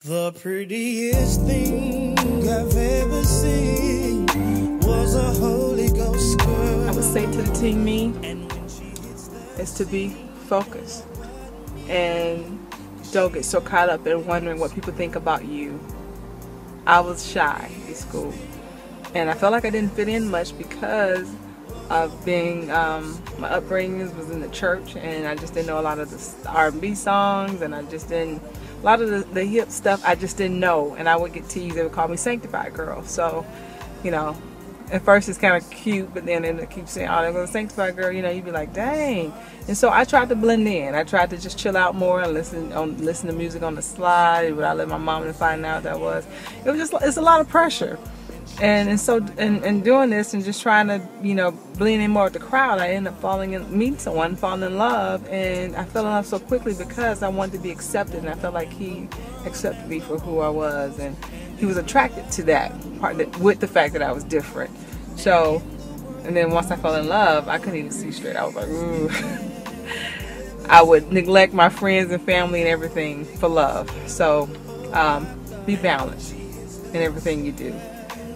The prettiest thing I've ever seen was a Holy Ghost girl. I would say to the teen me is to be focused and don't get so caught up in wondering what people think about you. I was shy in school and I felt like I didn't fit in much because of being, my upbringing was in the church and I just didn't know a lot of the R&B songs, and I just didn't, a lot of the hip stuff I just didn't know, and I would get teased. They would call me sanctified girl. So, you know, at first it's kind of cute, but then they keep saying, oh, they're going to sanctified girl, you know, you'd be like, dang. And so I tried to blend in. I tried to just chill out more and listen to music on the slide. But I let my mom find out that was. It was just, it's a lot of pressure. And so doing this and just trying to, you know, blend in more with the crowd, I ended up meeting someone, falling in love, and I fell in love so quickly because I wanted to be accepted, and I felt like he accepted me for who I was, and he was attracted to that part, with the fact that I was different. So, and then once I fell in love, I couldn't even see straight. I was like, ooh. I would neglect my friends and family and everything for love. So, be balanced in everything you do.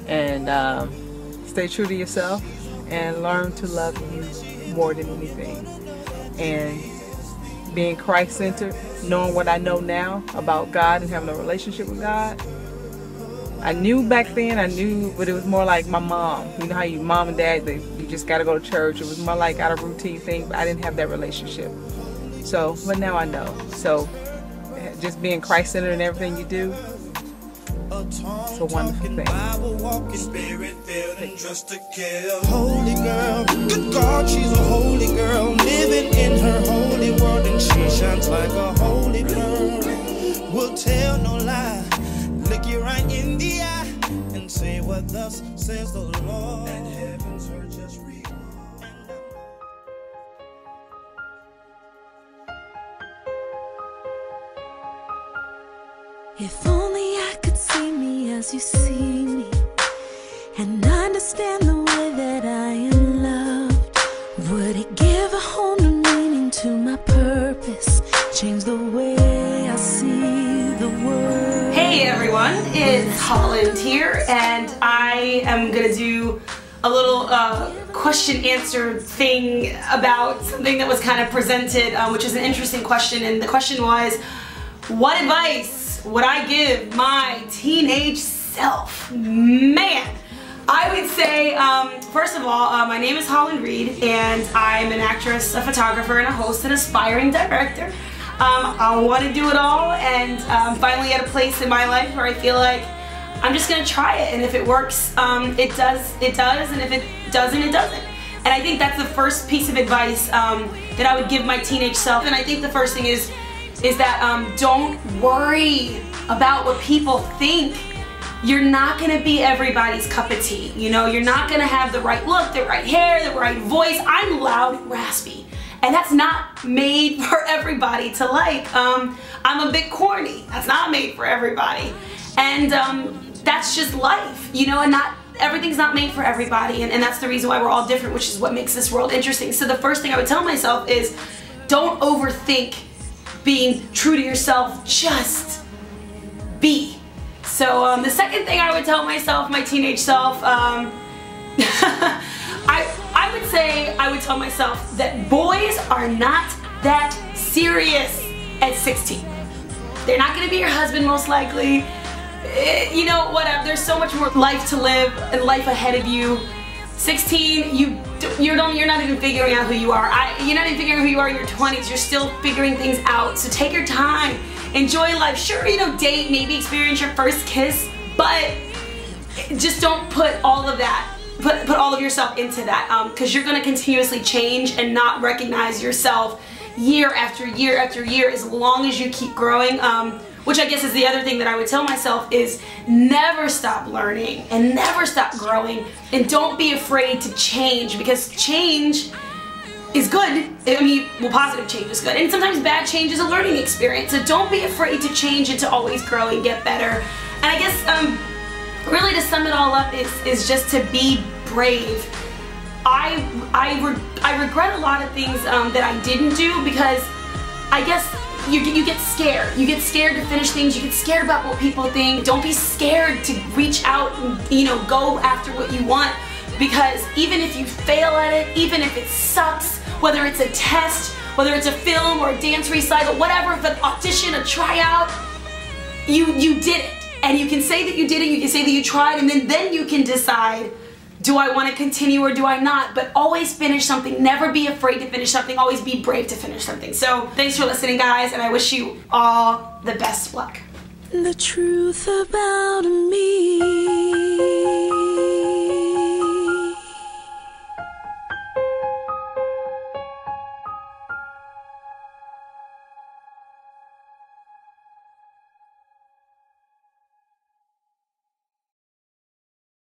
And stay true to yourself and learn to love you more than anything. And being Christ-centered, knowing what I know now about God and having a relationship with God. I knew back then, but it was more like my mom. You know how you mom and dad, you just got to go to church. It was more like out of routine thing, but I didn't have that relationship. So, but now I know. So, just being Christ-centered in everything you do, it's a wonderful thing. Holy girl, good God, she's a holy girl, living in her holy world, and she shines like a holy girl. Will tell no lie, look you right in the eye, and say what thus says the Lord. And heavens are just real. If only I could see me as you see me, and understand the way that I am loved, would it give a whole new meaning to my purpose, change the way I see the world? Hey everyone, it's Holland here, and I am gonna do a little question answer thing about something that was kind of presented, which is an interesting question. And the question was, what advice would I give my teenage self? Man, I would say, first of all, my name is Holland Reed, and I'm an actress, a photographer, and a host, and aspiring director. I want to do it all, and finally at a place in my life where I feel like I'm just going to try it, and if it works, it does, and if it doesn't, it doesn't. And I think that's the first piece of advice that I would give my teenage self. And I think the first thing is that don't worry about what people think. You're not gonna be everybody's cup of tea. You know, you're not gonna have the right look, the right hair, the right voice. I'm loud and raspy, and that's not made for everybody to like. I'm a bit corny. That's not made for everybody. And that's just life, you know, and everything's not made for everybody, and that's the reason why we're all different, which is what makes this world interesting. So the first thing I would tell myself is, don't overthink being true to yourself, just be. So the second thing I would tell myself, my teenage self, I would tell myself that boys are not that serious at 16. They're not gonna be your husband most likely. You know, whatever, there's so much more life to live and life ahead of you. 16, you're not even figuring out who you are. You're not even figuring out who you are in your 20s. You're still figuring things out. So take your time, enjoy life. Sure, you know, date, maybe experience your first kiss, but just don't put all of that, put all of yourself into that, because you're gonna continuously change and not recognize yourself year after year after year as long as you keep growing. Which I guess is the other thing that I would tell myself is never stop learning and never stop growing, and don't be afraid to change, because change is good. I mean, well, positive change is good, and sometimes bad change is a learning experience. So don't be afraid to change and to always grow and get better. And I guess really to sum it all up is just to be brave. I regret a lot of things that I didn't do, because I guess you get scared. You get scared to finish things. You get scared about what people think. Don't be scared to reach out and, you know, go after what you want, because even if you fail at it, even if it sucks, whether it's a test, whether it's a film or a dance recital, whatever, if an audition, a tryout, you did it. And you can say that you did it, you can say that you tried, and then you can decide, do I want to continue or do I not? But always finish something. Never be afraid to finish something. Always be brave to finish something. So thanks for listening, guys, and I wish you all the best luck. The truth about me.